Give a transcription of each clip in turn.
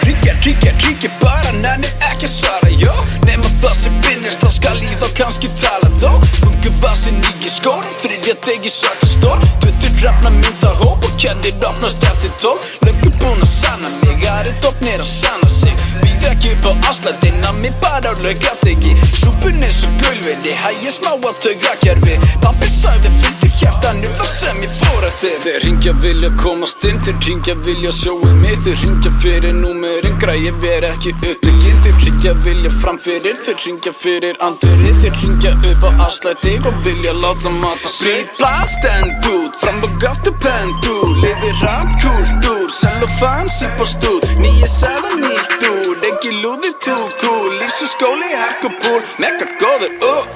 Ringja bara, nenni ekki að svara, jó. Nema það sem vinnist, þá skal ég þá kannski tala dó. Þungu vasin í skórum, þriðja degi sakastór. Tuttur hrafna mynda hóp og kennir opnast eftir tól. Löngu búin að sanna mig, aðrir dofnir að sanna sig. Býð ekki upp á afslættina, mig bara á laugategi. Súpun eins og gulvinni, hægir smá á taugakerfi. Pabbi sagði fylgdu hjartanu það sem ég fór eftir. Þeir ringja vilja komast inn, þeir ringja vilja sjóið mitt. Þeir ringja fyrir númerinn, græði ver ekki upptekinn. Þeir ringja vilja framfyrir, þeir ringja fyrir andurinn. Þeir ringja upp á afslætti og vilja láta mata sig. Blað stend út, fram og aftur pend út. Lifir randkultúr, cellofan síp og stúd. Nýja sæða nýtt úr, ekki lúði too cool. Lífsins skóli, herkupúl, mega góður,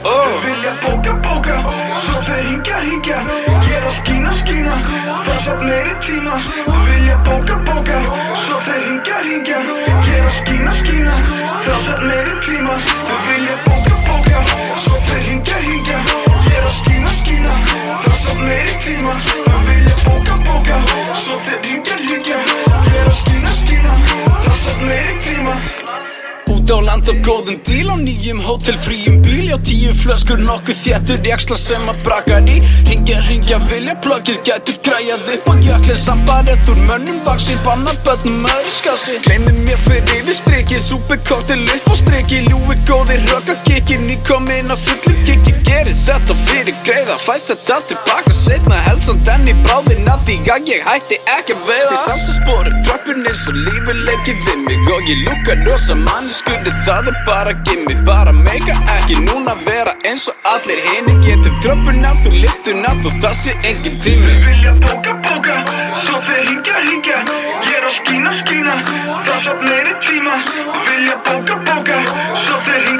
Þeir vilja bóka, svo þeir ringja. Gera skína, það satt meiri tíma. Þeir vilja bóka, svo þeir ringja. Gera skína, það satt meiri tíma. Þeir vilja bóka, svo þeir ringja. Gera skína, það satt meiri tíma. Þeir vilja bóka, svo þeir ringja. Gera skína, það satt meiri tíma. Út á land á góðum díl, á nýjum hótelfríum bíl. Já, 10 flöskur nokkuð þéttur, jaxla sem að brakar í. Ringja, vilja pluggið gætur græjað upp á jöklinn. Sambarið úr mönnum vaksin, banna börnum öðru skassi. Gleymið mér fyrir yfir strikið, súpikóktel upp á strikið. Ljúi góðir röggakikki, nýkominn á fullu kikki. Gerið þetta fyrir greiða, fæ þetta tilbaka seinna. Helsan den í bráðina því að ég hætti ekki að veiða. Stig salsasporið, tröppun eins og lífið leikið við mig. Og ég lúka rosa manneskunni, það bara gimmi. Bara meika ekki núna vera eins og allir hinni. Getur tröppuna, þú liftuna, þú það sé engin tími. Þeir vilja bóka, svo þeir ringja. Gera skína, það satt meiri tíma. Þeir vilja bóka, svo þeir ringja.